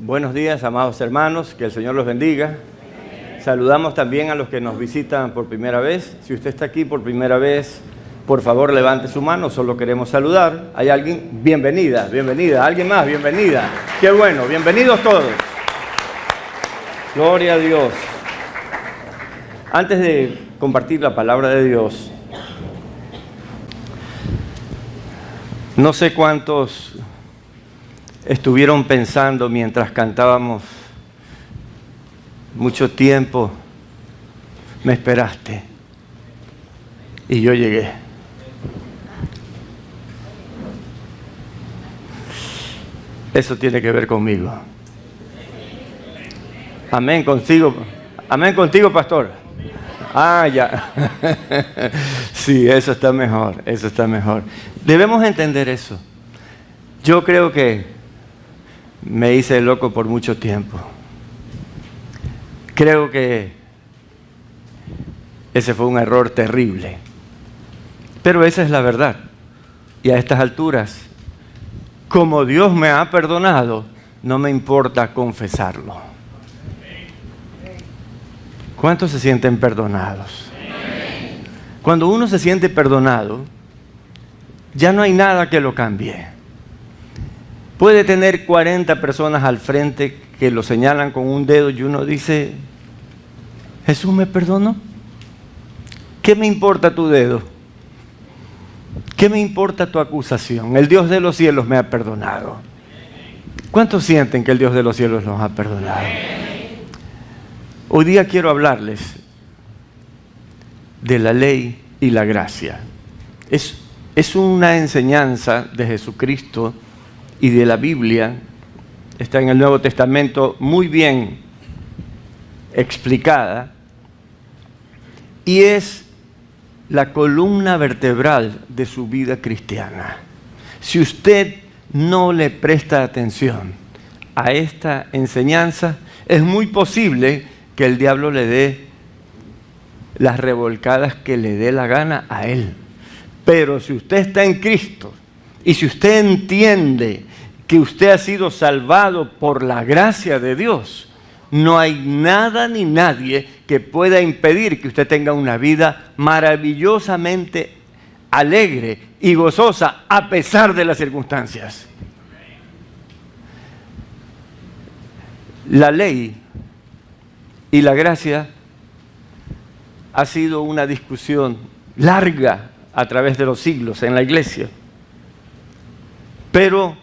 Buenos días, amados hermanos, que el Señor los bendiga. Saludamos también a los que nos visitan por primera vez. Si usted está aquí por primera vez, por favor levante su mano, solo queremos saludar. ¿Hay alguien? Bienvenida, bienvenida. ¿Alguien más? Bienvenida. Qué bueno, bienvenidos todos. Gloria a Dios. Antes de compartir la palabra de Dios, no sé cuántos estuvieron pensando mientras cantábamos: mucho tiempo me esperaste y yo llegué. Eso tiene que ver conmigo. Amén contigo. Amén contigo, pastor. Ah, ya. Sí, eso está mejor, eso está mejor. Debemos entender eso. Yo creo que me hice loco por mucho tiempo. Creo que ese fue un error terrible. Pero esa es la verdad. Y a estas alturas, como Dios me ha perdonado, no me importa confesarlo. ¿Cuántos se sienten perdonados? Cuando uno se siente perdonado, ya no hay nada que lo cambie. Puede tener 40 personas al frente que lo señalan con un dedo y uno dice: ¿Jesús me perdonó? ¿Qué me importa tu dedo? ¿Qué me importa tu acusación? El Dios de los cielos me ha perdonado. ¿Cuántos sienten que el Dios de los cielos nos ha perdonado? Hoy día quiero hablarles de la ley y la gracia. Es una enseñanza de Jesucristo y de la Biblia. Está en el Nuevo Testamento muy bien explicada y es la columna vertebral de su vida cristiana. Si usted no le presta atención a esta enseñanza, es muy posible que el diablo le dé las revolcadas que le dé la gana a él. Pero si usted está en Cristo y si usted entiende que usted ha sido salvado por la gracia de Dios, no hay nada ni nadie que pueda impedir que usted tenga una vida maravillosamente alegre y gozosa a pesar de las circunstancias. La ley y la gracia ha sido una discusión larga a través de los siglos en la iglesia. Pero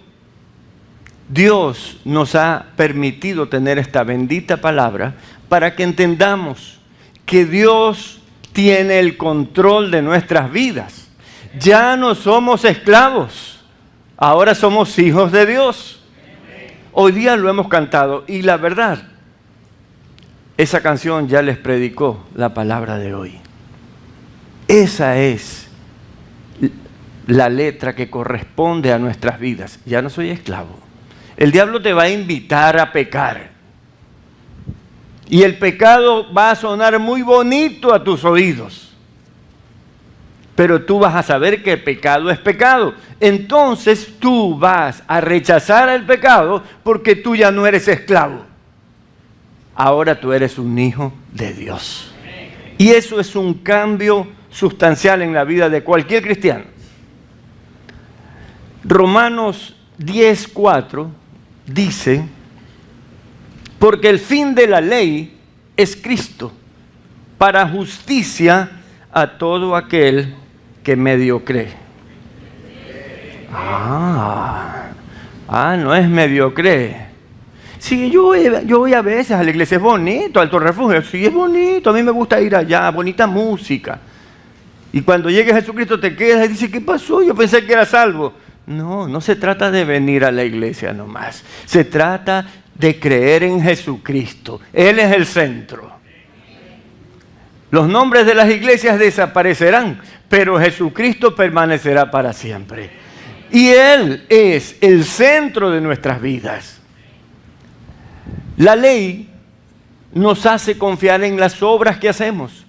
Dios nos ha permitido tener esta bendita palabra para que entendamos que Dios tiene el control de nuestras vidas. Ya no somos esclavos, ahora somos hijos de Dios. Hoy día lo hemos cantado y la verdad, esa canción ya les predicó la palabra de hoy. Esa es la letra que corresponde a nuestras vidas. Ya no soy esclavo. El diablo te va a invitar a pecar. Y el pecado va a sonar muy bonito a tus oídos. Pero tú vas a saber que el pecado es pecado. Entonces tú vas a rechazar el pecado porque tú ya no eres esclavo. Ahora tú eres un hijo de Dios. Y eso es un cambio sustancial en la vida de cualquier cristiano. Romanos 10:4 dice: porque el fin de la ley es Cristo, para justicia a todo aquel que medio cree. No es mediocre. Sí, yo voy a veces a la iglesia, es bonito, Alto Refugio, sí, es bonito, a mí me gusta ir allá, bonita música. Y cuando llegue Jesucristo te quedas y dices: ¿qué pasó? Yo pensé que era salvo. No se trata de venir a la iglesia nomás. Se trata de creer en Jesucristo. Él es el centro. Los nombres de las iglesias desaparecerán, pero Jesucristo permanecerá para siempre. Y Él es el centro de nuestras vidas. La ley nos hace confiar en las obras que hacemos.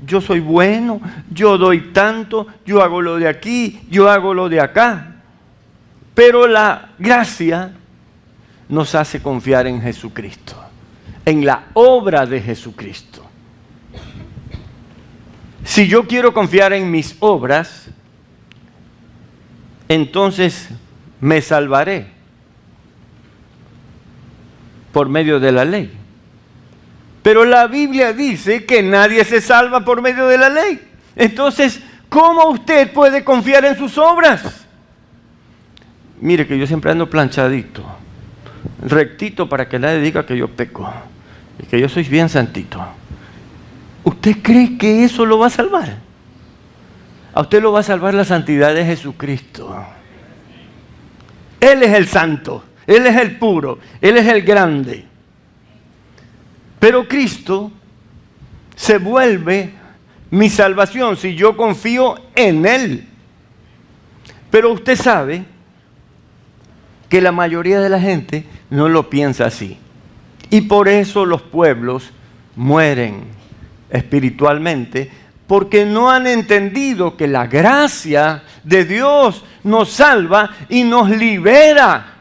Yo soy bueno, yo doy tanto, yo hago lo de aquí, yo hago lo de acá. Pero la gracia nos hace confiar en Jesucristo, en la obra de Jesucristo. Si yo quiero confiar en mis obras, entonces me salvaré por medio de la ley. Pero la Biblia dice que nadie se salva por medio de la ley. Entonces, ¿cómo usted puede confiar en sus obras? Mire que yo siempre ando planchadito, rectito, para que nadie diga que yo peco y que yo soy bien santito. ¿Usted cree que eso lo va a salvar? A usted lo va a salvar la santidad de Jesucristo. Él es el santo, Él es el puro, Él es el grande. Pero Cristo se vuelve mi salvación si yo confío en Él. Pero usted sabe que la mayoría de la gente no lo piensa así. Y por eso los pueblos mueren espiritualmente, porque no han entendido que la gracia de Dios nos salva y nos libera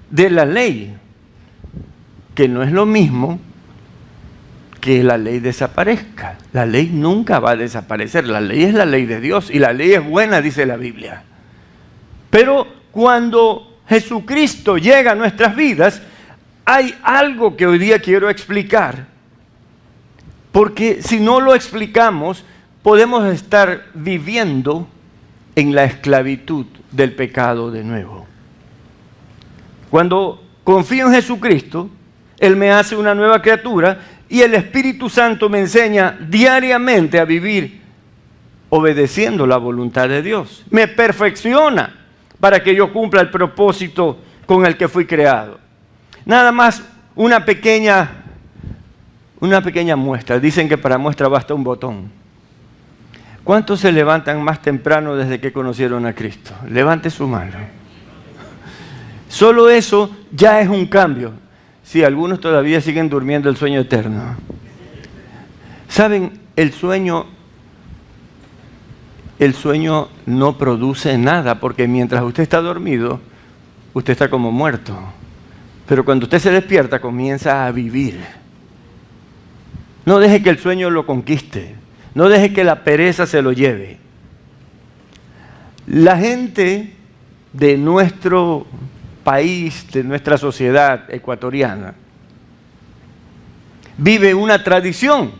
de la ley, que no es lo mismo que la ley desaparezca. La ley nunca va a desaparecer. La ley es la ley de Dios y la ley es buena, dice la Biblia. Pero cuando Jesucristo llega a nuestras vidas, hay algo que hoy día quiero explicar. Porque si no lo explicamos, podemos estar viviendo en la esclavitud del pecado de nuevo. Cuando confío en Jesucristo, Él me hace una nueva criatura y el Espíritu Santo me enseña diariamente a vivir obedeciendo la voluntad de Dios. Me perfecciona para que yo cumpla el propósito con el que fui creado. Nada más una pequeña muestra. Dicen que para muestra basta un botón. ¿Cuántos se levantan más temprano desde que conocieron a Cristo? Levante su mano. Solo eso ya es un cambio. Sí, algunos todavía siguen durmiendo el sueño eterno. ¿Saben? El sueño no produce nada, porque mientras usted está dormido, usted está como muerto. Pero cuando usted se despierta, comienza a vivir. No deje que el sueño lo conquiste. No deje que la pereza se lo lleve. La gente de nuestro país, de nuestra sociedad ecuatoriana, vive una tradición.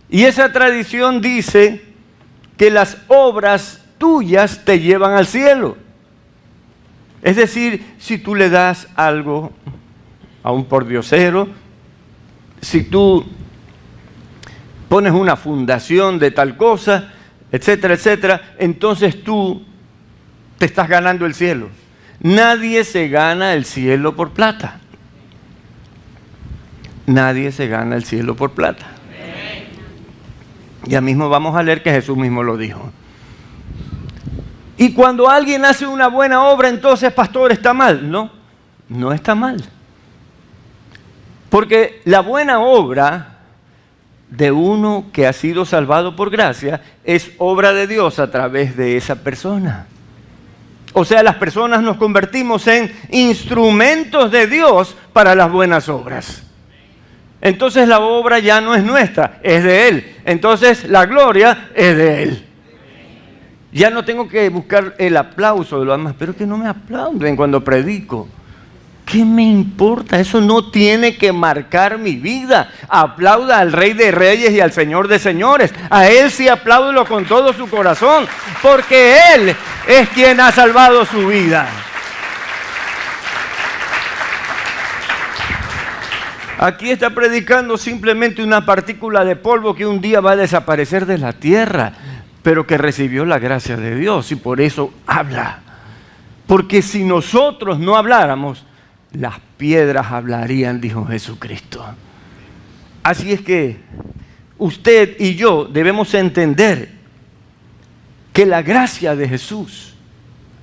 Y esa tradición dice que las obras tuyas te llevan al cielo. Es decir, si tú le das algo a un pordiosero, si tú pones una fundación de tal cosa, etcétera, etcétera, entonces tú te estás ganando el cielo. Nadie se gana el cielo por plata. Nadie se gana el cielo por plata. Ya mismo vamos a leer que Jesús mismo lo dijo. Y cuando alguien hace una buena obra, entonces, pastor, ¿está mal? No, no está mal. Porque la buena obra de uno que ha sido salvado por gracia es obra de Dios a través de esa persona. O sea, las personas nos convertimos en instrumentos de Dios para las buenas obras. Entonces la obra ya no es nuestra, es de Él. Entonces la gloria es de Él. Ya no tengo que buscar el aplauso de los demás, pero que no me aplauden cuando predico. ¿Qué me importa? Eso no tiene que marcar mi vida. Aplauda al Rey de Reyes y al Señor de Señores. A Él sí apláudelo con todo su corazón, porque Él es quien ha salvado su vida. Aquí está predicando simplemente una partícula de polvo que un día va a desaparecer de la tierra, pero que recibió la gracia de Dios y por eso habla. Porque si nosotros no habláramos, las piedras hablarían, dijo Jesucristo. Así es que usted y yo debemos entender que la gracia de Jesús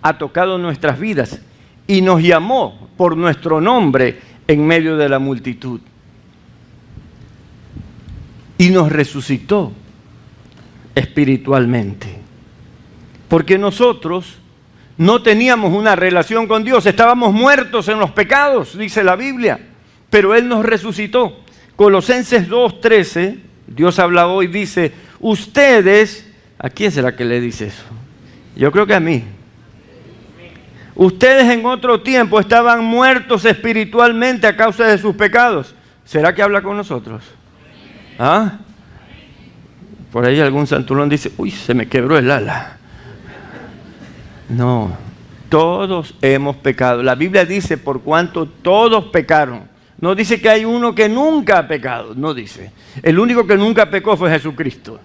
ha tocado nuestras vidas y nos llamó por nuestro nombre en medio de la multitud. Y nos resucitó espiritualmente. Porque nosotros No teníamos una relación con Dios, estábamos muertos en los pecados, dice la Biblia, pero Él nos resucitó. Colosenses 2:13, Dios habla hoy, dice, ustedes, ¿a quién será que le dice eso? Yo creo que a mí. Ustedes en otro tiempo estaban muertos espiritualmente a causa de sus pecados. ¿Será que habla con nosotros? ¿Ah? Por ahí algún santulón dice, uy, se me quebró el ala. No, todos hemos pecado. La Biblia dice, por cuanto todos pecaron. No dice que hay uno que nunca ha pecado, no dice. El único que nunca pecó fue Jesucristo.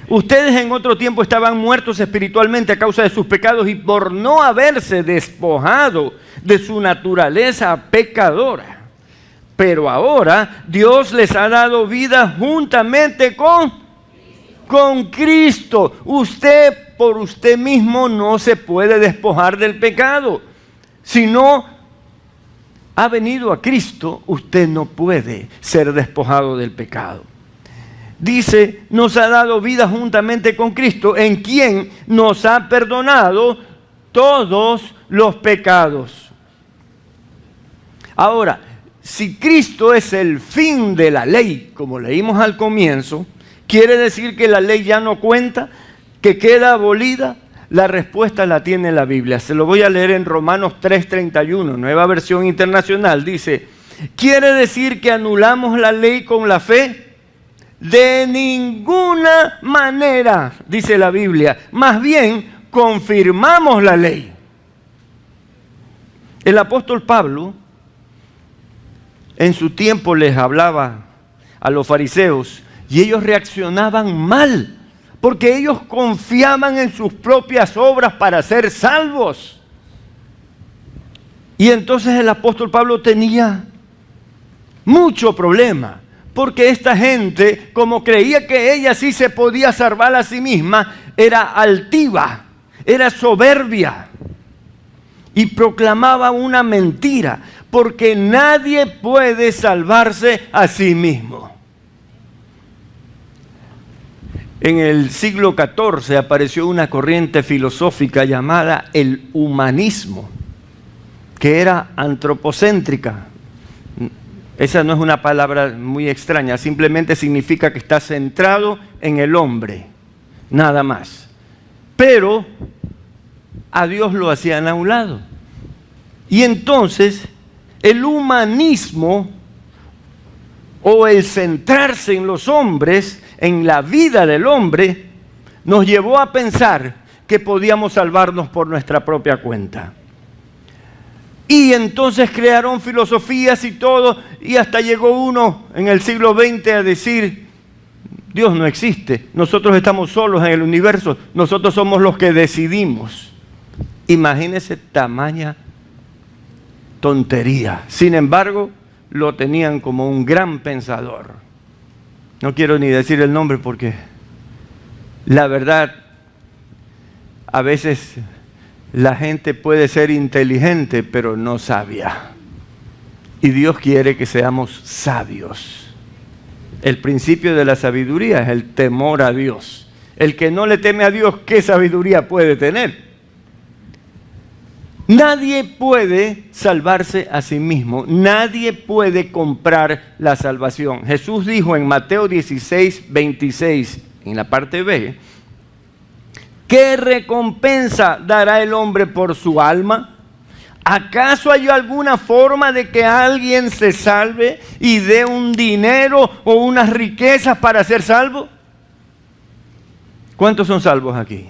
Ustedes en otro tiempo estaban muertos espiritualmente a causa de sus pecados y por no haberse despojado de su naturaleza pecadora. Pero ahora Dios les ha dado vida juntamente con Cristo. Usted por usted mismo no se puede despojar del pecado. Si no ha venido a Cristo, usted no puede ser despojado del pecado. Dice, nos ha dado vida juntamente con Cristo, en quien nos ha perdonado todos los pecados. Ahora, si Cristo es el fin de la ley, como leímos al comienzo, ¿quiere decir que la ley ya no cuenta, que queda abolida? La respuesta la tiene la Biblia. Se lo voy a leer en Romanos 3:31, nueva versión internacional. Dice, ¿quiere decir que anulamos la ley con la fe? De ninguna manera, dice la Biblia. Más bien, confirmamos la ley. El apóstol Pablo, en su tiempo les hablaba a los fariseos y ellos reaccionaban mal, porque ellos confiaban en sus propias obras para ser salvos. Y entonces el apóstol Pablo tenía mucho problema, porque esta gente, como creía que ella sí se podía salvar a sí misma, era altiva, era soberbia y proclamaba una mentira, porque nadie puede salvarse a sí mismo. En el siglo XIV apareció una corriente filosófica llamada el humanismo, que era antropocéntrica. Esa no es una palabra muy extraña, simplemente significa que está centrado en el hombre, nada más. Pero a Dios lo hacían a un lado. Y entonces el humanismo o el centrarse en los hombres, en la vida del hombre, nos llevó a pensar que podíamos salvarnos por nuestra propia cuenta. Y entonces crearon filosofías y todo, y hasta llegó uno en el siglo XX a decir, Dios no existe, nosotros estamos solos en el universo, nosotros somos los que decidimos. Imagínense tamaña tontería. Sin embargo, lo tenían como un gran pensador. No quiero ni decir el nombre porque la verdad, a veces la gente puede ser inteligente, pero no sabia. Y Dios quiere que seamos sabios. El principio de la sabiduría es el temor a Dios. El que no le teme a Dios, ¿qué sabiduría puede tener? Nadie puede salvarse a sí mismo. Nadie puede comprar la salvación. Jesús dijo en Mateo 16:26, en la parte B, ¿qué recompensa dará el hombre por su alma? ¿Acaso hay alguna forma de que alguien se salve y dé un dinero o unas riquezas para ser salvo? ¿Cuántos son salvos aquí?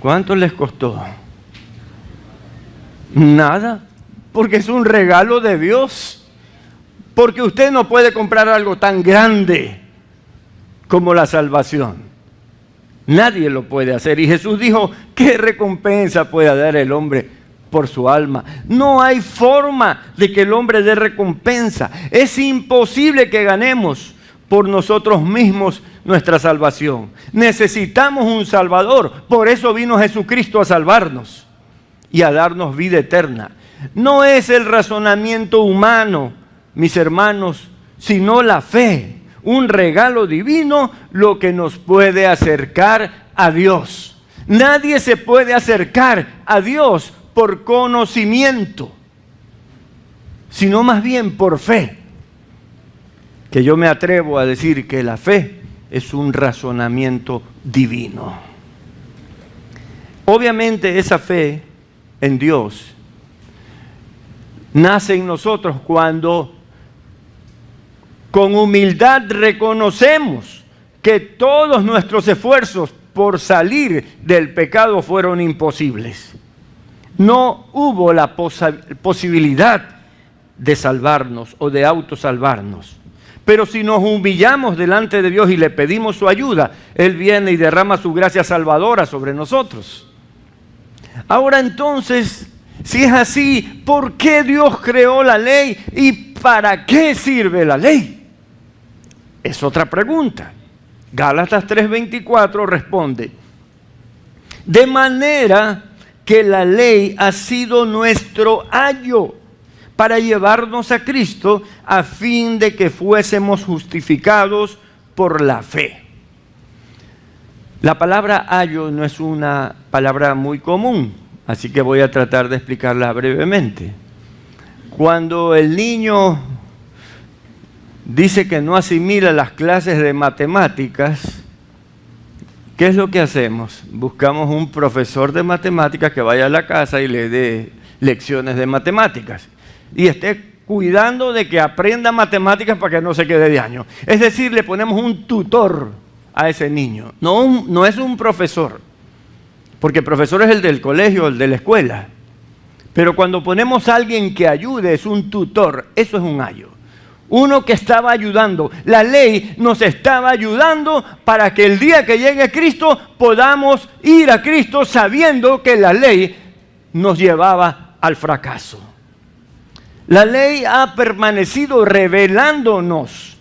¿Cuánto les costó? Nada, porque es un regalo de Dios. Porque usted no puede comprar algo tan grande como la salvación. Nadie lo puede hacer. Y Jesús dijo, ¿qué recompensa puede dar el hombre por su alma? No hay forma de que el hombre dé recompensa. Es imposible que ganemos por nosotros mismos nuestra salvación. Necesitamos un Salvador. Por eso vino Jesucristo a salvarnos y a darnos vida eterna. No es el razonamiento humano, mis hermanos, sino la fe, un regalo divino, lo que nos puede acercar a Dios. Nadie se puede acercar a Dios por conocimiento, sino más bien por fe. Que yo me atrevo a decir que la fe es un razonamiento divino. Obviamente esa fe en Dios nace en nosotros cuando con humildad reconocemos que todos nuestros esfuerzos por salir del pecado fueron imposibles. No hubo la posibilidad de salvarnos o de autosalvarnos. Pero si nos humillamos delante de Dios y le pedimos su ayuda, Él viene y derrama su gracia salvadora sobre nosotros. Ahora entonces, si es así, ¿por qué Dios creó la ley y para qué sirve la ley? Es otra pregunta. Gálatas 3:24 responde: de manera que la ley ha sido nuestro ayo para llevarnos a Cristo a fin de que fuésemos justificados por la fe. La palabra ayo no es una palabra muy común, así que voy a tratar de explicarla brevemente. Cuando el niño dice que no asimila las clases de matemáticas, ¿qué es lo que hacemos? Buscamos un profesor de matemáticas que vaya a la casa y le dé lecciones de matemáticas y esté cuidando de que aprenda matemáticas para que no se quede de año. Es decir, le ponemos un tutor a ese niño. No es un profesor, porque el profesor es el del colegio, el de la escuela. Pero cuando ponemos a alguien que ayude, es un tutor. Eso es un ayo. Uno que estaba ayudando. La ley nos estaba ayudando para que el día que llegue Cristo podamos ir a Cristo sabiendo que la ley nos llevaba al fracaso. La ley ha permanecido revelándonos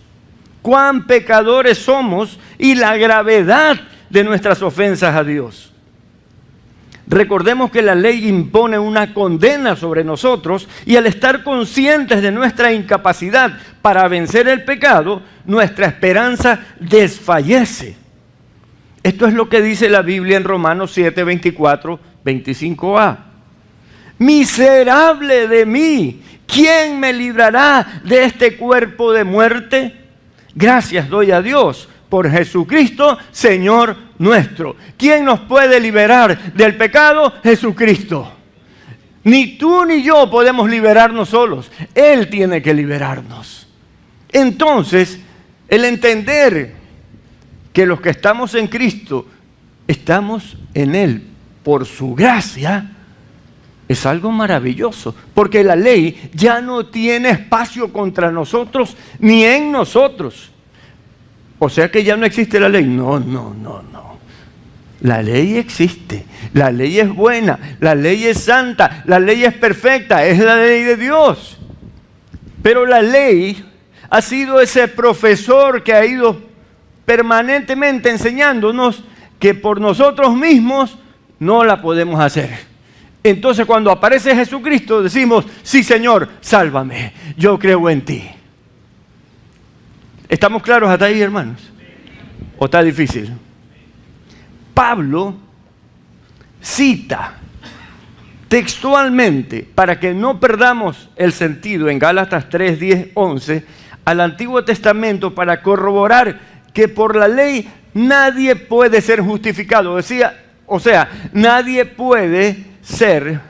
cuán pecadores somos y la gravedad de nuestras ofensas a Dios. Recordemos que la ley impone una condena sobre nosotros y al estar conscientes de nuestra incapacidad para vencer el pecado, nuestra esperanza desfallece. Esto es lo que dice la Biblia en Romanos 7, 24, 25a. Miserable de mí, ¿quién me librará de este cuerpo de muerte? Gracias doy a Dios por Jesucristo, Señor nuestro. ¿Quién nos puede liberar del pecado? Jesucristo. Ni tú ni yo podemos liberarnos solos. Él tiene que liberarnos. Entonces, el entender que los que estamos en Cristo, estamos en Él por su gracia, es algo maravilloso, porque la ley ya no tiene espacio contra nosotros ni en nosotros. O sea que ya no existe la ley. No. La ley existe. La ley es buena. La ley es santa. La ley es perfecta. Es la ley de Dios. Pero la ley ha sido ese profesor que ha ido permanentemente enseñándonos que por nosotros mismos no la podemos hacer. Entonces cuando aparece Jesucristo decimos: sí, Señor, sálvame, yo creo en ti. ¿Estamos claros hasta ahí, hermanos? ¿O está difícil? Pablo cita textualmente, para que no perdamos el sentido, en Gálatas 3, 10, 11, al Antiguo Testamento para corroborar que por la ley nadie puede ser justificado. O sea, nadie puede ser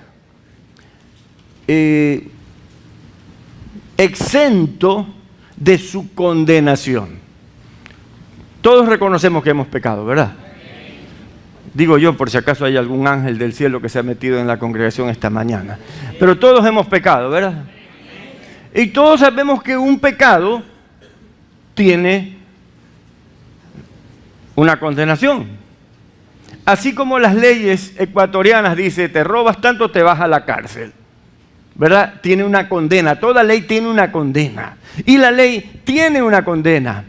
exento de su condenación. Todos reconocemos que hemos pecado, ¿verdad? Digo yo, por si acaso hay algún ángel del cielo que se ha metido en la congregación esta mañana. Pero todos hemos pecado, ¿verdad? Y todos sabemos que un pecado tiene una condenación. Así como las leyes ecuatorianas dicen: te robas tanto, te vas a la cárcel, ¿verdad? Tiene una condena. Toda ley tiene una condena. Y la ley tiene una condena.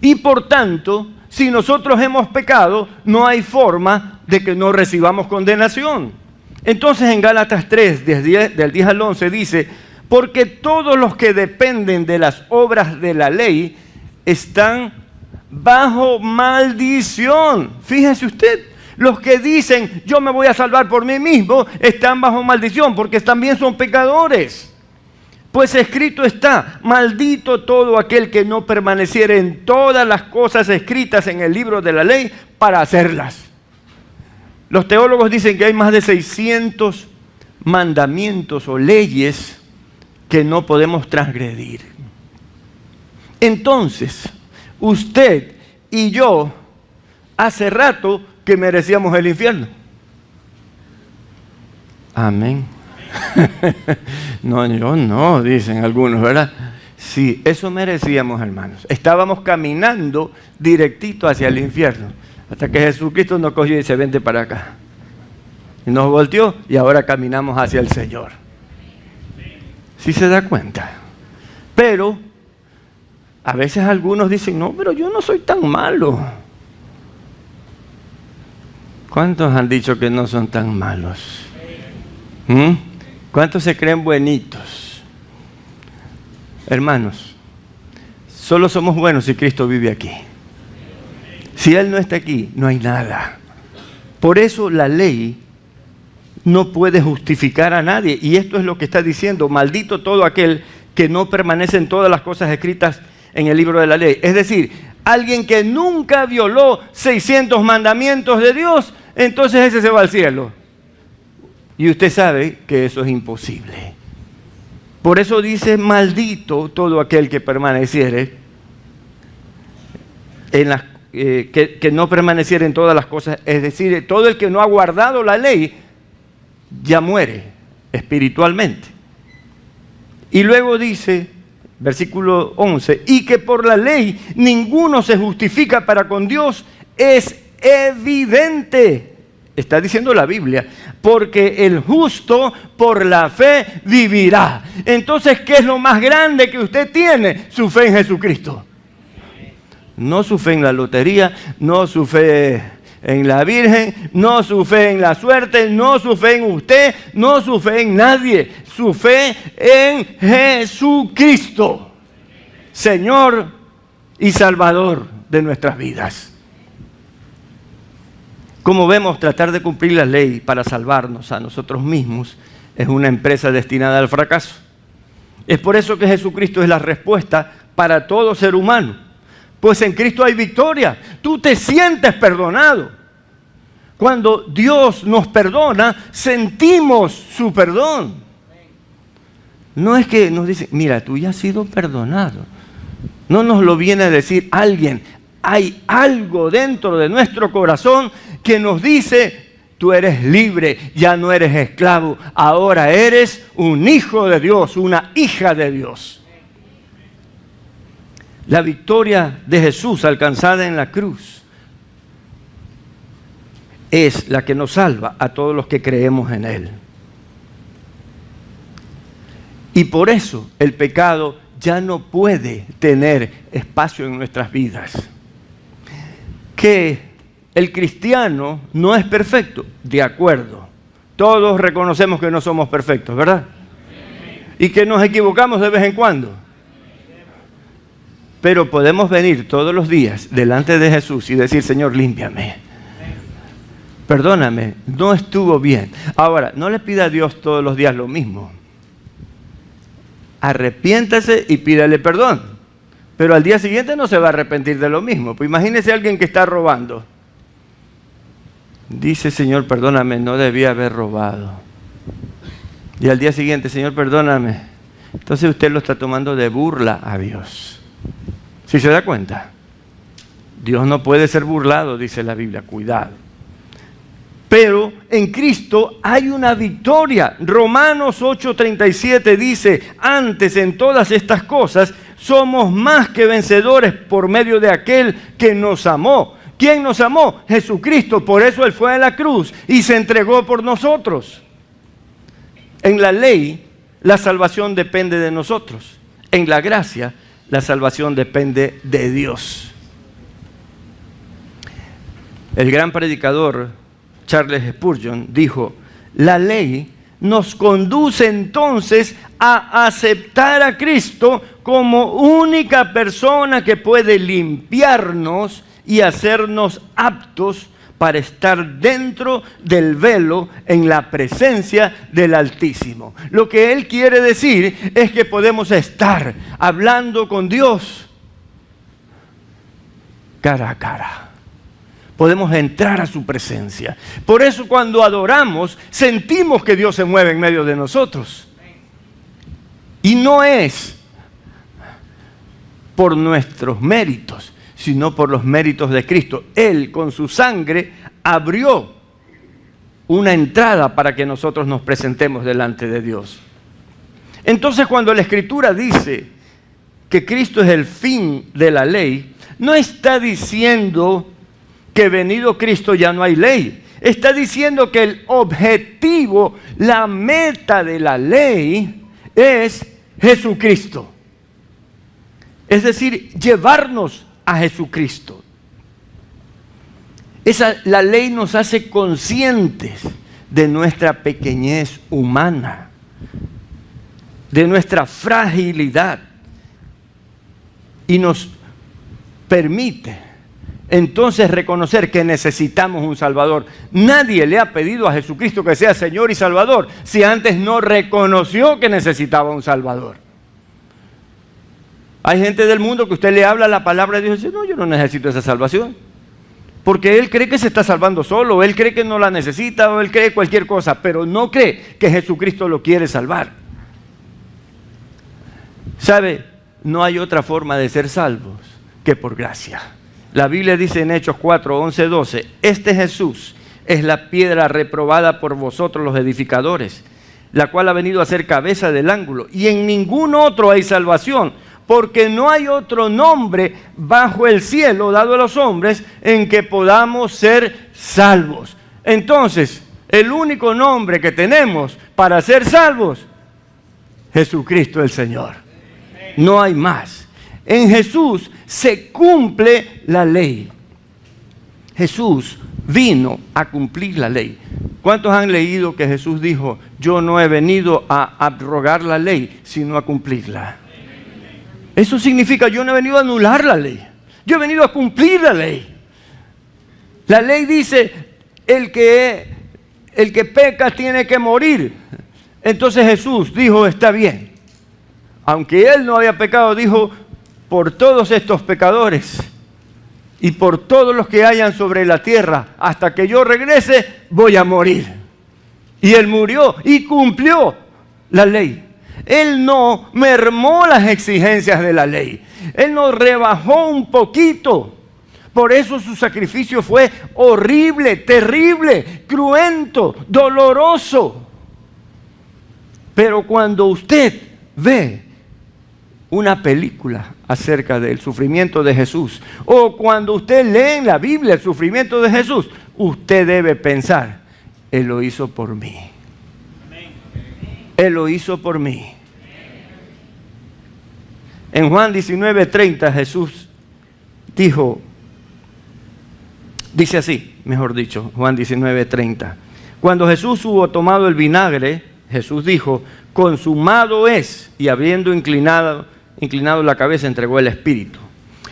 Y por tanto, si nosotros hemos pecado, no hay forma de que no recibamos condenación. Entonces en Gálatas 3, del 10 al 11 dice: porque todos los que dependen de las obras de la ley están bajo maldición. Fíjese usted, Los que dicen, yo me voy a salvar por mí mismo, están bajo maldición, porque también son pecadores. Pues escrito está, maldito todo aquel que no permaneciere en todas las cosas escritas en el libro de la ley para hacerlas. Los teólogos dicen que hay más de 600 mandamientos o leyes que no podemos transgredir. Entonces, usted y yo, hace rato que merecíamos el infierno. Amén. No, yo no, dicen algunos, ¿verdad? Sí, eso merecíamos, hermanos. Estábamos caminando directito hacia el infierno, hasta que Jesucristo nos cogió y dice, vente para acá. Y nos volteó y ahora caminamos hacia el Señor. ¿Sí se da cuenta? Pero a veces algunos dicen, no, pero yo no soy tan malo. ¿Cuántos han dicho que no son tan malos? ¿Cuántos se creen buenitos? Hermanos, solo somos buenos si Cristo vive aquí. Si Él no está aquí, no hay nada. Por eso la ley no puede justificar a nadie. Y esto es lo que está diciendo, maldito todo aquel que no permanece en todas las cosas escritas en el libro de la ley. Es decir, alguien que nunca violó 600 mandamientos de Dios, entonces ese se va al cielo. Y usted sabe que eso es imposible. Por eso dice, maldito todo aquel que permaneciere en las que no permaneciera en todas las cosas. Es decir, todo el que no ha guardado la ley ya muere espiritualmente. Y luego dice, versículo 11, y que por la ley ninguno se justifica para con Dios, es evidente. Está diciendo la Biblia, porque el justo por la fe vivirá. Entonces, ¿qué es lo más grande que usted tiene? Su fe en Jesucristo. No su fe en la lotería, no su fe en la Virgen, no su fe en la suerte, no su fe en usted, no su fe en nadie. Su fe en Jesucristo, Señor y Salvador de nuestras vidas. Como vemos, tratar de cumplir la ley para salvarnos a nosotros mismos es una empresa destinada al fracaso. Es por eso que Jesucristo es la respuesta para todo ser humano. Pues en Cristo hay victoria. Tú te sientes perdonado. Cuando Dios nos perdona, sentimos su perdón. No es que nos dice, mira, tú ya has sido perdonado. No nos lo viene a decir alguien. Hay algo dentro de nuestro corazón que nos dice, tú eres libre, ya no eres esclavo, ahora eres un hijo de Dios, una hija de Dios. La victoria de Jesús alcanzada en la cruz es la que nos salva a todos los que creemos en Él. Y por eso el pecado ya no puede tener espacio en nuestras vidas. Que el cristiano no es perfecto, de acuerdo. Todos reconocemos que no somos perfectos, ¿verdad? Y que nos equivocamos de vez en cuando. Pero podemos venir todos los días delante de Jesús y decir, Señor, límpiame. Perdóname, no estuvo bien. Ahora, no le pida a Dios todos los días lo mismo. Arrepiéntase y pídale perdón. Pero al día siguiente no se va a arrepentir de lo mismo. Pues imagínese a alguien que está robando. Dice, Señor, perdóname, no debía haber robado. Y al día siguiente, Señor, perdóname. Entonces usted lo está tomando de burla a Dios. ¿Sí se da cuenta? Dios no puede ser burlado, dice la Biblia. Cuidado. Pero en Cristo hay una victoria. Romanos 8:37 dice, antes en todas estas cosas somos más que vencedores por medio de aquel que nos amó. ¿Quién nos amó? Jesucristo. Por eso Él fue a la cruz y se entregó por nosotros. En la ley, la salvación depende de nosotros. En la gracia, la salvación depende de Dios. El gran predicador Charles Spurgeon dijo, la ley nos conduce entonces a aceptar a Cristo como única persona que puede limpiarnos y hacernos aptos para estar dentro del velo en la presencia del Altísimo. Lo que Él quiere decir es que podemos estar hablando con Dios cara a cara. Podemos entrar a su presencia. Por eso cuando adoramos, sentimos que Dios se mueve en medio de nosotros. Y no es por nuestros méritos, sino por los méritos de Cristo. Él con su sangre abrió una entrada para que nosotros nos presentemos delante de Dios. Entonces cuando la Escritura dice que Cristo es el fin de la ley, no está diciendo que venido Cristo ya no hay ley. Está diciendo que el objetivo, la meta de la ley es Jesucristo. Es decir, llevarnos a Jesucristo. La ley nos hace conscientes de nuestra pequeñez humana, de nuestra fragilidad, y nos permite entonces reconocer que necesitamos un Salvador. Nadie le ha pedido a Jesucristo que sea Señor y Salvador si antes no reconoció que necesitaba un Salvador. Hay gente del mundo que usted le habla la palabra de Dios y dice, no, yo no necesito esa salvación. Porque él cree que se está salvando solo, él cree que no la necesita, o él cree cualquier cosa, pero no cree que Jesucristo lo quiere salvar. ¿Sabe? No hay otra forma de ser salvos que por gracia. La Biblia dice en Hechos 4, 11, 12, este Jesús es la piedra reprobada por vosotros los edificadores, la cual ha venido a ser cabeza del ángulo, y en ningún otro hay salvación, porque no hay otro nombre bajo el cielo dado a los hombres en que podamos ser salvos. Entonces, el único nombre que tenemos para ser salvos, Jesucristo el Señor. No hay más. En Jesús se cumple la ley. Jesús vino a cumplir la ley. ¿Cuántos han leído que Jesús dijo, yo no he venido a abrogar la ley, sino a cumplirla? Eso significa, yo no he venido a anular la ley. Yo he venido a cumplir la ley. La ley dice, el que peca tiene que morir. Entonces Jesús dijo, está bien. Aunque él no había pecado, dijo, por todos estos pecadores y por todos los que hayan sobre la tierra, hasta que yo regrese, voy a morir. Y él murió y cumplió la ley. Él no mermó las exigencias de la ley. Él no rebajó un poquito. Por eso su sacrificio fue horrible, terrible, cruento, doloroso. Pero cuando usted ve una película acerca del sufrimiento de Jesús, o cuando usted lee en la Biblia el sufrimiento de Jesús, usted debe pensar, Él lo hizo por mí. Él lo hizo por mí. En Juan 19:30 Jesús dice así, mejor dicho, Juan 19:30. Cuando Jesús hubo tomado el vinagre, Jesús dijo, consumado es, y habiendo inclinado la cabeza, entregó el Espíritu.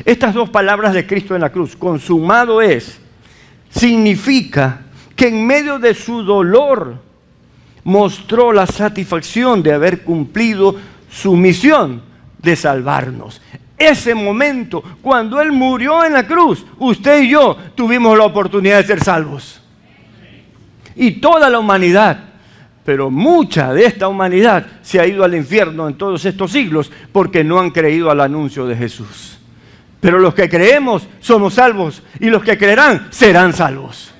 Estas dos palabras de Cristo en la cruz, consumado es, significa que en medio de su dolor mostró la satisfacción de haber cumplido su misión de salvarnos. Ese momento, cuando Él murió en la cruz, usted y yo tuvimos la oportunidad de ser salvos. Y toda la humanidad, pero mucha de esta humanidad se ha ido al infierno en todos estos siglos porque no han creído al anuncio de Jesús. Pero los que creemos somos salvos y los que creerán serán salvos.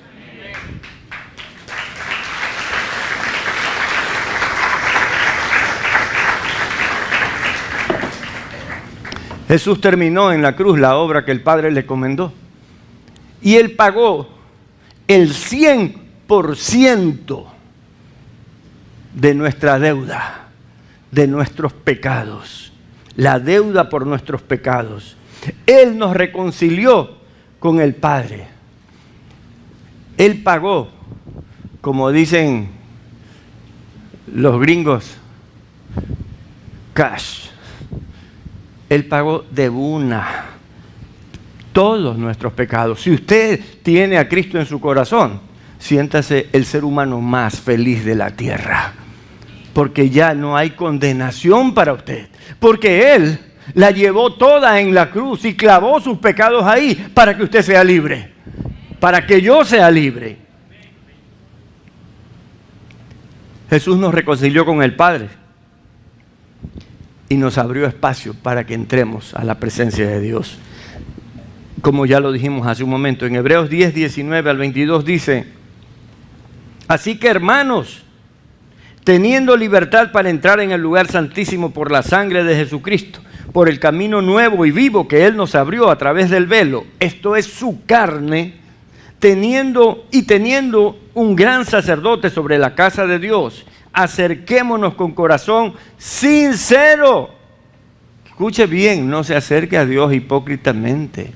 Jesús terminó en la cruz la obra que el Padre le encomendó. Y Él pagó el 100% de nuestra deuda, de nuestros pecados. La deuda por nuestros pecados. Él nos reconcilió con el Padre. Él pagó, como dicen los gringos, cash. Él pagó de una todos nuestros pecados. Si usted tiene a Cristo en su corazón, siéntase el ser humano más feliz de la tierra, porque ya no hay condenación para usted, porque Él la llevó toda en la cruz y clavó sus pecados ahí para que usted sea libre, para que yo sea libre. Jesús nos reconcilió con el Padre y nos abrió espacio para que entremos a la presencia de Dios. Como ya lo dijimos hace un momento, en Hebreos 10, 19 al 22 dice: así que, hermanos, teniendo libertad para entrar en el lugar santísimo por la sangre de Jesucristo, por el camino nuevo y vivo que Él nos abrió a través del velo, esto es su carne, teniendo un gran sacerdote sobre la casa de Dios, acerquémonos con corazón sincero. Escuche bien, no se acerque a Dios hipócritamente.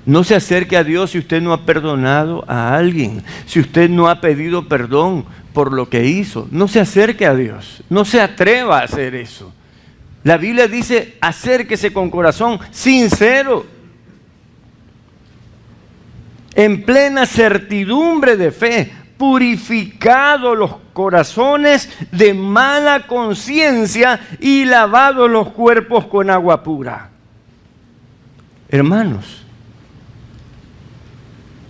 No se acerque a Dios si usted no ha perdonado a alguien, si usted no ha pedido perdón por lo que hizo. No se acerque a Dios, no se atreva a hacer eso. La Biblia dice: acérquese con corazón sincero, en plena certidumbre de fe, purificados los corazones de mala conciencia y lavados los cuerpos con agua pura. Hermanos,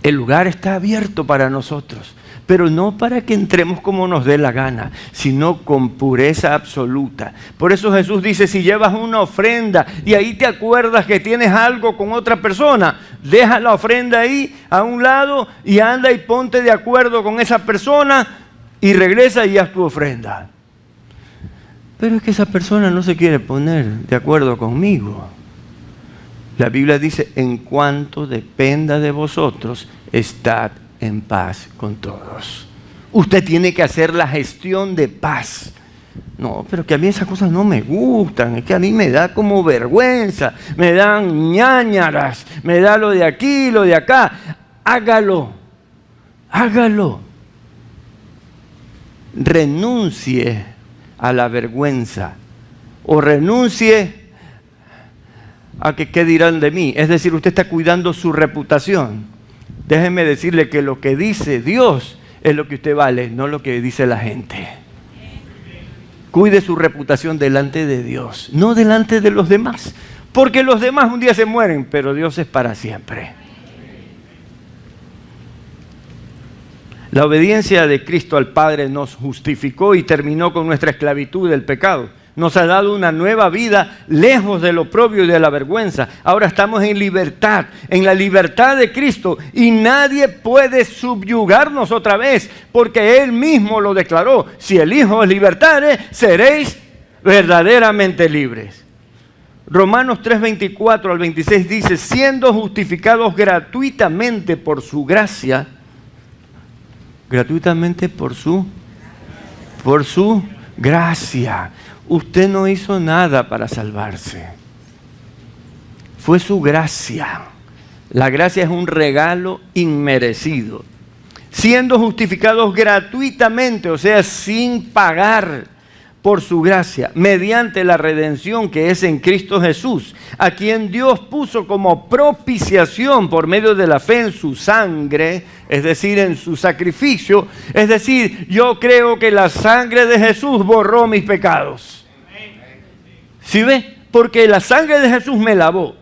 el lugar está abierto para nosotros, pero no para que entremos como nos dé la gana, sino con pureza absoluta. Por eso Jesús dice: si llevas una ofrenda y ahí te acuerdas que tienes algo con otra persona, deja la ofrenda ahí a un lado y anda y ponte de acuerdo con esa persona y regresa y haz tu ofrenda. Pero es que esa persona no se quiere poner de acuerdo conmigo. La Biblia dice: en cuanto dependa de vosotros, estad en paz con todos. Usted tiene que hacer la gestión de paz. No, pero que a mí esas cosas no me gustan, es que a mí me da como vergüenza, me dan ñáñaras, me da lo de aquí, lo de acá. Hágalo, hágalo. Renuncie a la vergüenza o renuncie a que qué dirán de mí. Es decir, usted está cuidando su reputación. Déjeme decirle que lo que dice Dios es lo que usted vale, no lo que dice la gente. Cuide su reputación delante de Dios, no delante de los demás, porque los demás un día se mueren, pero Dios es para siempre. La obediencia de Cristo al Padre nos justificó y terminó con nuestra esclavitud del pecado. Nos ha dado una nueva vida lejos del oprobio y de la vergüenza. Ahora estamos en libertad, en la libertad de Cristo, y nadie puede subyugarnos otra vez, porque Él mismo lo declaró: si el Hijo os libertare, seréis verdaderamente libres. Romanos 3, 24 al 26 dice: siendo justificados gratuitamente por su gracia, gratuitamente por su gracia. Usted no hizo nada para salvarse. Fue su gracia. La gracia es un regalo inmerecido. Siendo justificados gratuitamente, o sea, sin pagar, por su gracia, mediante la redención que es en Cristo Jesús, a quien Dios puso como propiciación por medio de la fe en su sangre, es decir, en su sacrificio. Es decir, yo creo que la sangre de Jesús borró mis pecados. ¿Sí ve? Porque la sangre de Jesús me lavó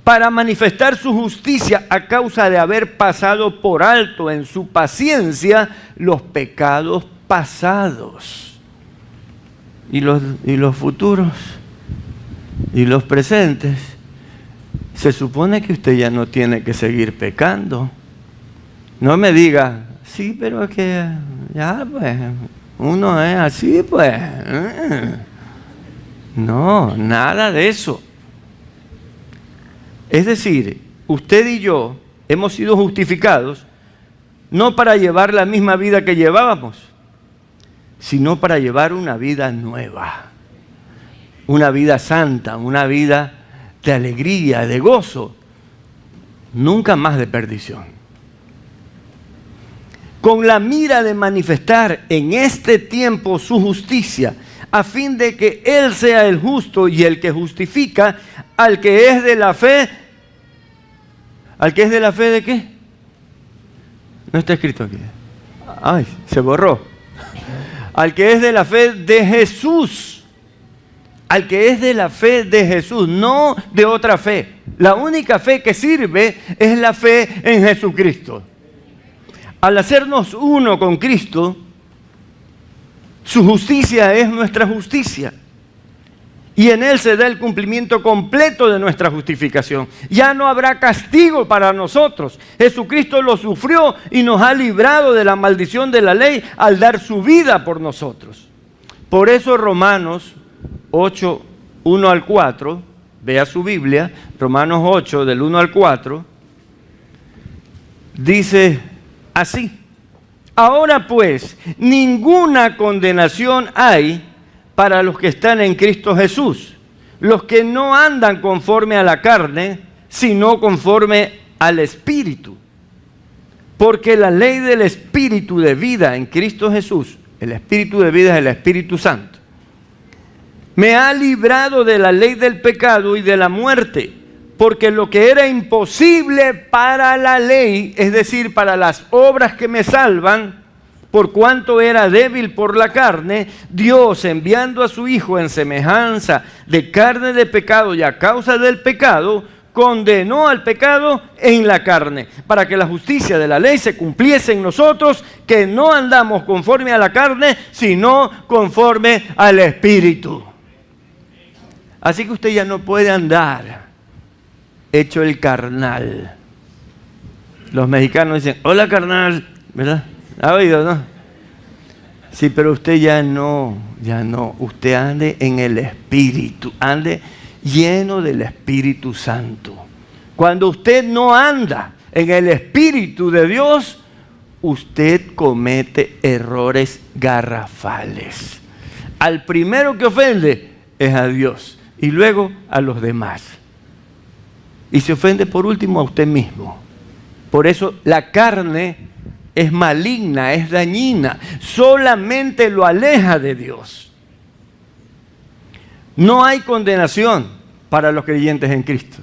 para manifestar su justicia a causa de haber pasado por alto en su paciencia los pecados pasados. Y los futuros y los presentes, se supone que usted ya no tiene que seguir pecando. No me diga: sí, pero es que ya pues, uno es así pues. No, nada de eso. Es decir, usted y yo hemos sido justificados no para llevar la misma vida que llevábamos, sino para llevar una vida nueva, una vida santa, una vida de alegría, de gozo, nunca más de perdición. Con la mira de manifestar en este tiempo su justicia, a fin de que Él sea el justo y el que justifica al que es de la fe ¿Al que es de la fe de qué? No está escrito aquí. Ay, se borró. Al que es de la fe de Jesús. Al que es de la fe de Jesús, no de otra fe. La única fe que sirve es la fe en Jesucristo. Al hacernos uno con Cristo, su justicia es nuestra justicia. Y en Él se da el cumplimiento completo de nuestra justificación. Ya no habrá castigo para nosotros. Jesucristo lo sufrió y nos ha librado de la maldición de la ley al dar su vida por nosotros. Por eso Romanos 8, 1 al 4, vea su Biblia, Romanos 8, del 1 al 4, dice así: ahora pues, ninguna condenación hay para los que están en Cristo Jesús, los que no andan conforme a la carne, sino conforme al Espíritu. Porque la ley del Espíritu de vida en Cristo Jesús, el Espíritu de vida es el Espíritu Santo, me ha librado de la ley del pecado y de la muerte, porque lo que era imposible para la ley, es decir, para las obras que me salvan, por cuanto era débil por la carne, Dios, enviando a su Hijo en semejanza de carne de pecado y a causa del pecado, condenó al pecado en la carne, para que la justicia de la ley se cumpliese en nosotros, que no andamos conforme a la carne, sino conforme al Espíritu. Así que usted ya no puede andar hecho el carnal. Los mexicanos dicen, hola carnal, ¿verdad? ¿Ha oído, no? Sí, pero usted ya no. Usted ande en el Espíritu, ande lleno del Espíritu Santo. Cuando usted no anda en el Espíritu de Dios, usted comete errores garrafales. Al primero que ofende es a Dios y luego a los demás. Y se ofende por último a usted mismo. Por eso la carne es maligna, es dañina, solamente lo aleja de Dios. No hay condenación para los creyentes en Cristo.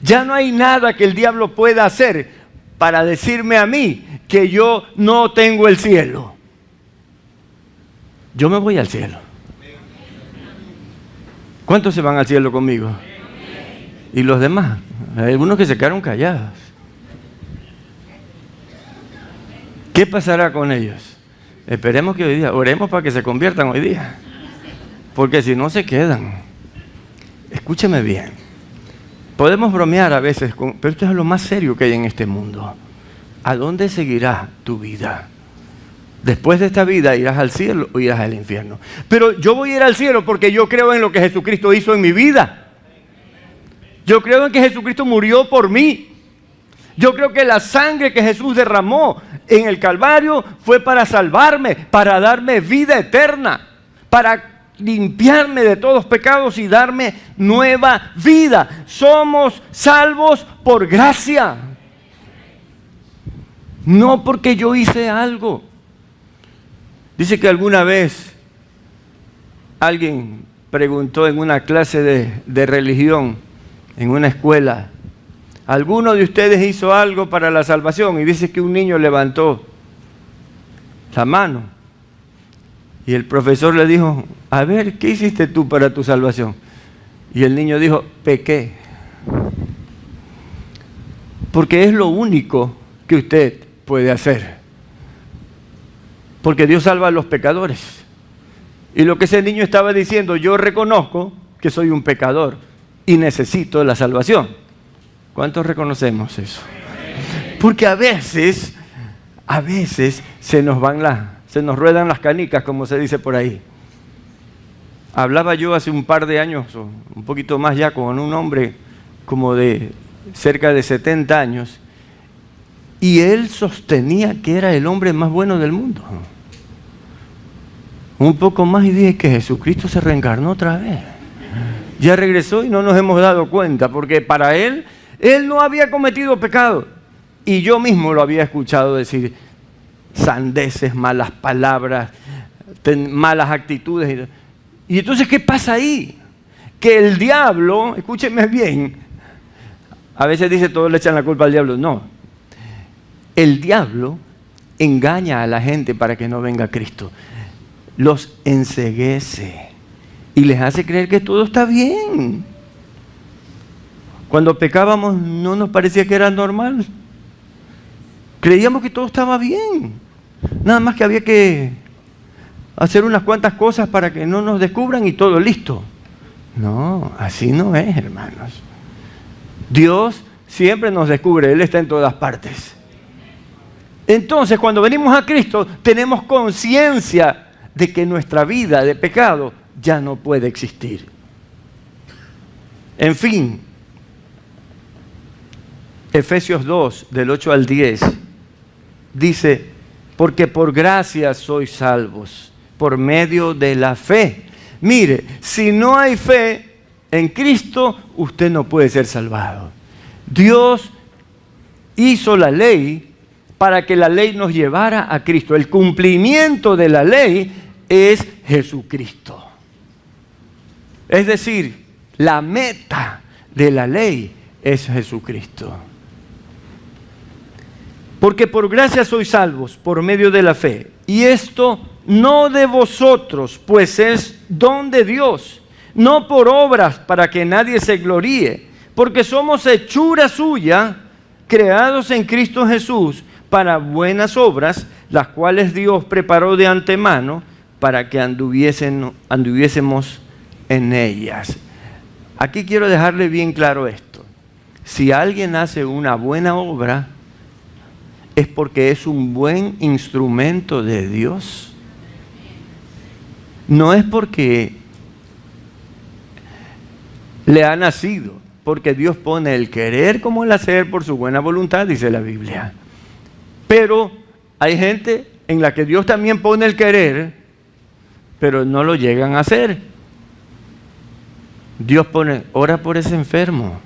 Ya no hay nada que el diablo pueda hacer para decirme a mí que yo no tengo el cielo. Yo me voy al cielo. ¿Cuántos se van al cielo conmigo? ¿Y los demás? Hay algunos que se quedaron callados. ¿Qué pasará con ellos? Esperemos que hoy día, oremos para que se conviertan hoy día. Porque si no se quedan. Escúcheme bien. Podemos bromear a veces, pero esto es lo más serio que hay en este mundo. ¿A dónde seguirá tu vida? Después de esta vida, ¿irás al cielo o irás al infierno? Pero yo voy a ir al cielo porque yo creo en lo que Jesucristo hizo en mi vida. Yo creo en que Jesucristo murió por mí. Yo creo que la sangre que Jesús derramó en el Calvario fue para salvarme, para darme vida eterna, para limpiarme de todos pecados y darme nueva vida. Somos salvos por gracia, no porque yo hice algo. Dice que alguna vez alguien preguntó en una clase de religión, en una escuela, ¿alguno de ustedes hizo algo para la salvación? Y dice que un niño levantó la mano. Y el profesor le dijo, a ver, ¿qué hiciste tú para tu salvación? Y el niño dijo, pequé. Porque es lo único que usted puede hacer. Porque Dios salva a los pecadores. Y lo que ese niño estaba diciendo, yo reconozco que soy un pecador y necesito la salvación. ¿Cuántos reconocemos eso? Porque a veces se nos ruedan las canicas, como se dice por ahí. Hablaba yo hace un par de años, o un poquito más ya, con un hombre como de cerca de 70 años, y él sostenía que era el hombre más bueno del mundo. Un poco más y dije que Jesucristo se reencarnó otra vez. Ya regresó y no nos hemos dado cuenta, porque para él no había cometido pecado. Y yo mismo lo había escuchado decir sandeces, malas palabras, malas actitudes. Y entonces, ¿qué pasa ahí? Que el diablo, escúchenme bien, A veces dice todos le echan la culpa al diablo. No. El diablo engaña a la gente para que no venga Cristo. Los enceguece y les hace creer que todo está bien. Cuando pecábamos no nos parecía que era normal. Creíamos que todo estaba bien. Nada más que había que hacer unas cuantas cosas para que no nos descubran y todo listo. No, así no es, hermanos. Dios siempre nos descubre, Él está en todas partes. Entonces, cuando venimos a Cristo, tenemos conciencia de que nuestra vida de pecado ya no puede existir. En fin, Efesios 2, del 8 al 10, dice, porque por gracia sois salvos, por medio de la fe. Mire, si no hay fe en Cristo, usted no puede ser salvado. Dios hizo la ley para que la ley nos llevara a Cristo. El cumplimiento de la ley es Jesucristo. Es decir, la meta de la ley es Jesucristo. Porque por gracia sois salvos por medio de la fe. Y esto no de vosotros, pues es don de Dios, no por obras para que nadie se gloríe, porque somos hechura suya, creados en Cristo Jesús para buenas obras, las cuales Dios preparó de antemano para que anduviésemos en ellas. Aquí quiero dejarle bien claro esto. Si alguien hace una buena obra, es porque es un buen instrumento de Dios. No es porque le ha nacido, porque Dios pone el querer como el hacer por su buena voluntad, dice la Biblia. Pero hay gente en la que Dios también pone el querer, pero no lo llegan a hacer. Dios pone, ora por ese enfermo.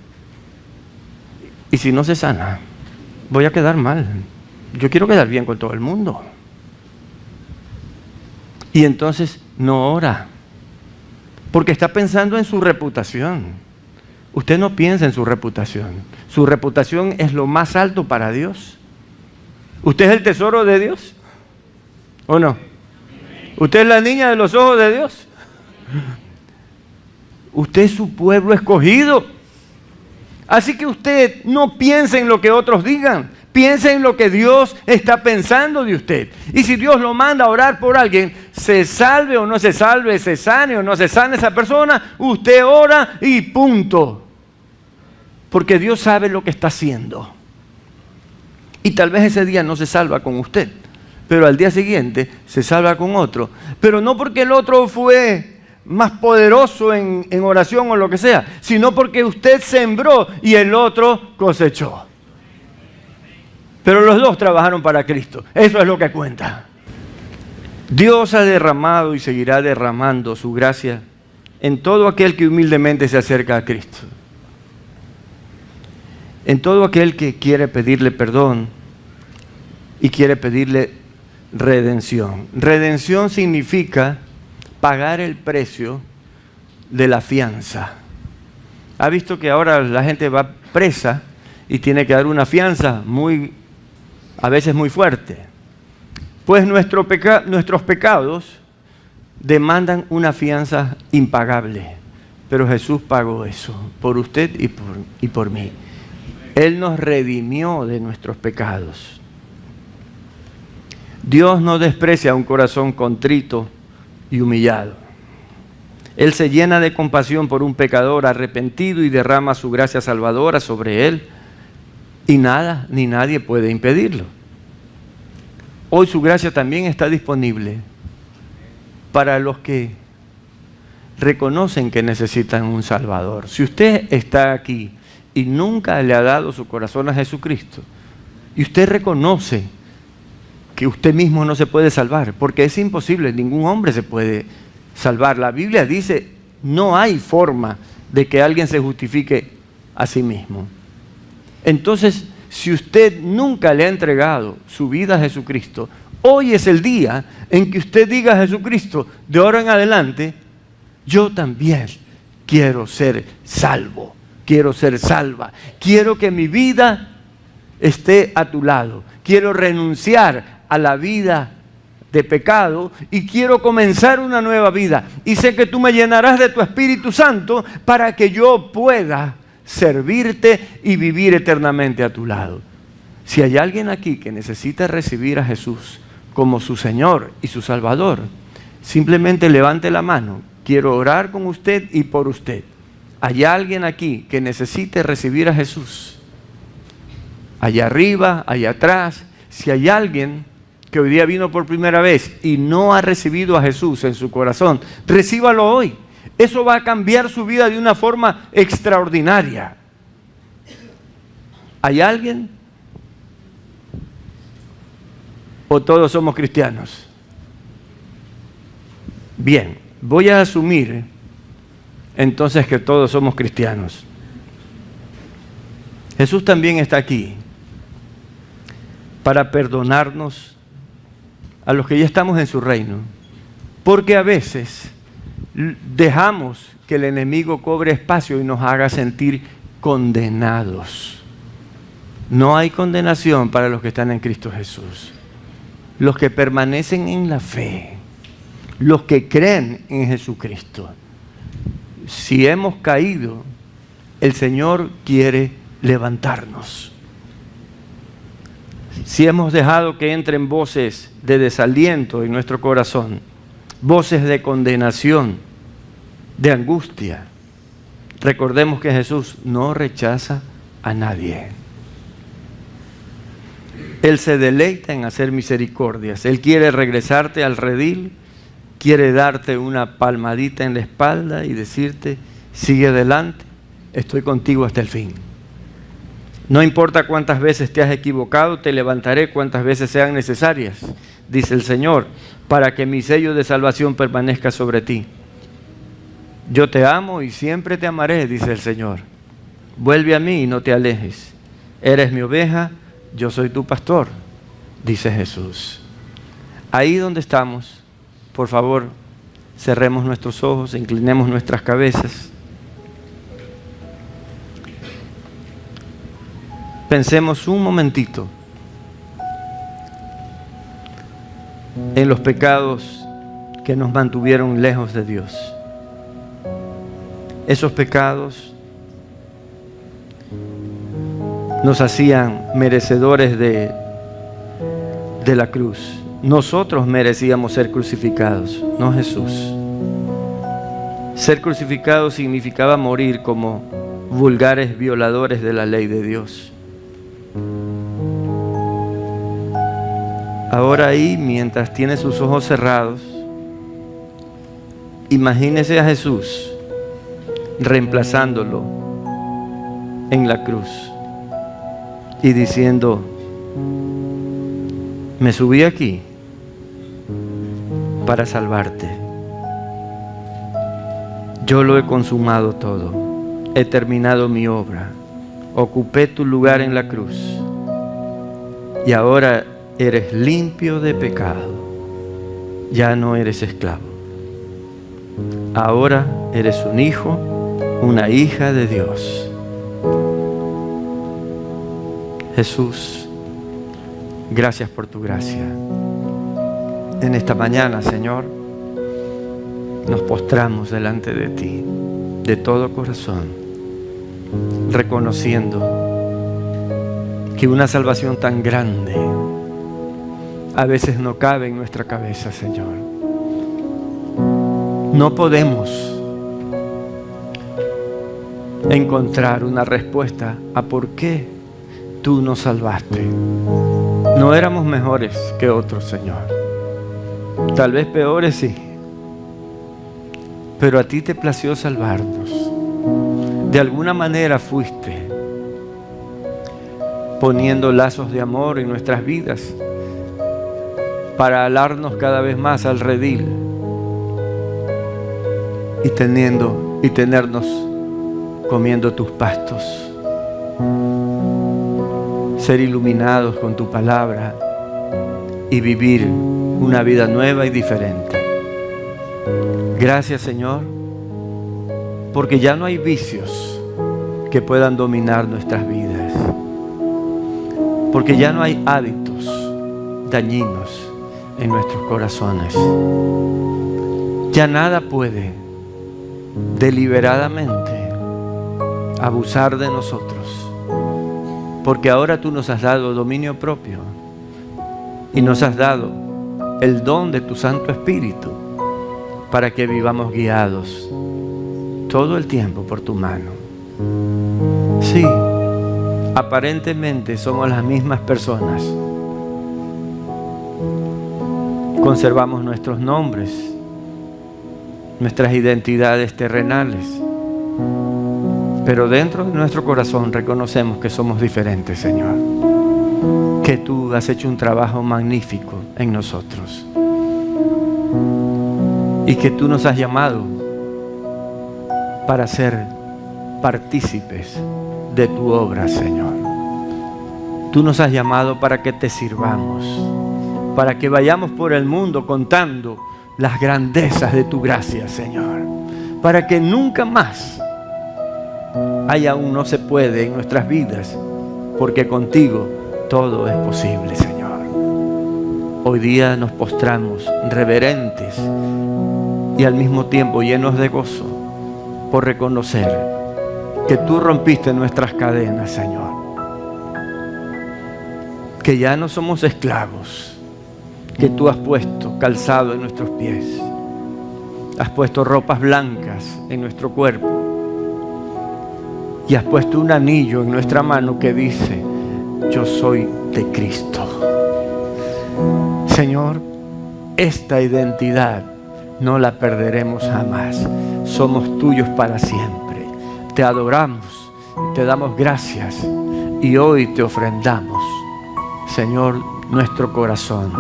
Y si no se sana, voy a quedar mal. Yo quiero quedar bien con todo el mundo. Y entonces no ora, porque está pensando en su reputación. Usted no piensa en su reputación. Su reputación es lo más alto para Dios. ¿Usted es el tesoro de Dios? ¿O no? ¿Usted es la niña de los ojos de Dios? Usted es su pueblo escogido. Así que usted no piense en lo que otros digan. Piense en lo que Dios está pensando de usted. Y si Dios lo manda a orar por alguien, se salve o no se salve, se sane o no se sane esa persona, usted ora y punto. Porque Dios sabe lo que está haciendo. Y tal vez ese día no se salva con usted, pero al día siguiente se salva con otro. Pero no porque el otro fue más poderoso en oración o lo que sea, sino porque usted sembró y el otro cosechó. Pero los dos trabajaron para Cristo. Eso es lo que cuenta. Dios ha derramado y seguirá derramando su gracia en todo aquel que humildemente se acerca a Cristo. En todo aquel que quiere pedirle perdón y quiere pedirle redención. Redención significa pagar el precio de la fianza. ¿Ha visto que ahora la gente va presa y tiene que dar una fianza a veces muy fuerte? Pues nuestros pecados demandan una fianza impagable. Pero Jesús pagó eso por usted y por mí. Él nos redimió de nuestros pecados. Dios no desprecia un corazón contrito y humillado. Él se llena de compasión por un pecador arrepentido y derrama su gracia salvadora sobre él. Y nada ni nadie puede impedirlo. Hoy su gracia también está disponible para los que reconocen que necesitan un Salvador. Si usted está aquí y nunca le ha dado su corazón a Jesucristo, y usted reconoce que usted mismo no se puede salvar, porque es imposible, ningún hombre se puede salvar. La Biblia dice, no hay forma de que alguien se justifique a sí mismo. Entonces, si usted nunca le ha entregado su vida a Jesucristo, hoy es el día en que usted diga a Jesucristo, de ahora en adelante, yo también quiero ser salvo. quiero ser salva, quiero que mi vida esté a tu lado, quiero renunciar a la vida de pecado y quiero comenzar una nueva vida. Y sé que tú me llenarás de tu Espíritu Santo para que yo pueda servirte y vivir eternamente a tu lado. Si hay alguien aquí que necesita recibir a Jesús como su Señor y su Salvador, simplemente levante la mano. Quiero orar con usted y por usted. ¿Hay alguien aquí que necesite recibir a Jesús? Allá arriba, allá atrás. Si hay alguien que hoy día vino por primera vez y no ha recibido a Jesús en su corazón, recíbalo hoy. Eso va a cambiar su vida de una forma extraordinaria. ¿Hay alguien? ¿O todos somos cristianos? Bien, voy a asumir entonces que todos somos cristianos. Jesús también está aquí para perdonarnos a los que ya estamos en su reino, porque a veces dejamos que el enemigo cobre espacio y nos haga sentir condenados. No hay condenación para los que están en Cristo Jesús. Los que permanecen en la fe, los que creen en Jesucristo. Si hemos caído, el Señor quiere levantarnos. Si hemos dejado que entren voces de desaliento en nuestro corazón, voces de condenación, de angustia, recordemos que Jesús no rechaza a nadie. Él se deleita en hacer misericordias. Él quiere regresarte al redil, quiere darte una palmadita en la espalda y decirte, sigue adelante, estoy contigo hasta el fin. No importa cuántas veces te has equivocado, te levantaré cuantas veces sean necesarias, dice el Señor, para que mi sello de salvación permanezca sobre ti. Yo te amo y siempre te amaré, dice el Señor. Vuelve a mí y no te alejes. Eres mi oveja, yo soy tu pastor, dice Jesús. Ahí donde estamos, por favor, cerremos nuestros ojos, inclinemos nuestras cabezas. Pensemos un momentito en los pecados que nos mantuvieron lejos de Dios. Esos pecados nos hacían merecedores de la cruz. Nosotros merecíamos ser crucificados, no Jesús. Ser crucificado significaba morir como vulgares violadores de la ley de Dios. Ahora ahí, mientras tiene sus ojos cerrados, imagínese a Jesús reemplazándolo en la cruz y diciendo, me subí aquí para salvarte. Yo lo he consumado todo, he terminado mi obra, ocupé tu lugar en la cruz y ahora eres limpio de pecado, ya no eres esclavo. Ahora eres un hijo, una hija de Dios. Jesús, gracias por tu gracia. En esta mañana, Señor, nos postramos delante de ti, de todo corazón, reconociendo que una salvación tan grande a veces no cabe en nuestra cabeza, Señor. No podemos encontrar una respuesta a por qué tú nos salvaste. No éramos mejores que otros, Señor. Tal vez peores, sí. Pero a ti te plació salvarnos. De alguna manera fuiste poniendo lazos de amor en nuestras vidas para alarnos cada vez más al redil y tenernos comiendo tus pastos, ser iluminados con tu palabra y vivir una vida nueva y diferente. Gracias, Señor, porque ya no hay vicios que puedan dominar nuestras vidas. Porque ya no hay hábitos dañinos en nuestros corazones. Ya nada puede deliberadamente abusar de nosotros, porque ahora tú nos has dado dominio propio y nos has dado el don de tu Santo Espíritu para que vivamos guiados todo el tiempo por tu mano. Sí, aparentemente somos las mismas personas. Conservamos nuestros nombres, nuestras identidades terrenales, pero dentro de nuestro corazón reconocemos que somos diferentes, Señor, que tú has hecho un trabajo magnífico en nosotros y que tú nos has llamado para ser partícipes de tu obra, Señor. Tú nos has llamado para que te sirvamos, para que vayamos por el mundo contando las grandezas de tu gracia, Señor, para que nunca más haya un no se puede en nuestras vidas, porque contigo todo es posible, Señor. Hoy día nos postramos reverentes y al mismo tiempo llenos de gozo por reconocer que tú rompiste nuestras cadenas, Señor, que ya no somos esclavos, que tú has puesto calzado en nuestros pies, has puesto ropas blancas en nuestro cuerpo y has puesto un anillo en nuestra mano que dice: yo soy de Cristo. Señor, esta identidad no la perderemos jamás. Somos tuyos para siempre. Te adoramos y te damos gracias, y hoy te ofrendamos, Señor, nuestro corazón,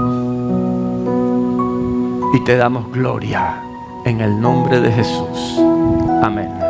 y te damos gloria en el nombre de Jesús. Amén.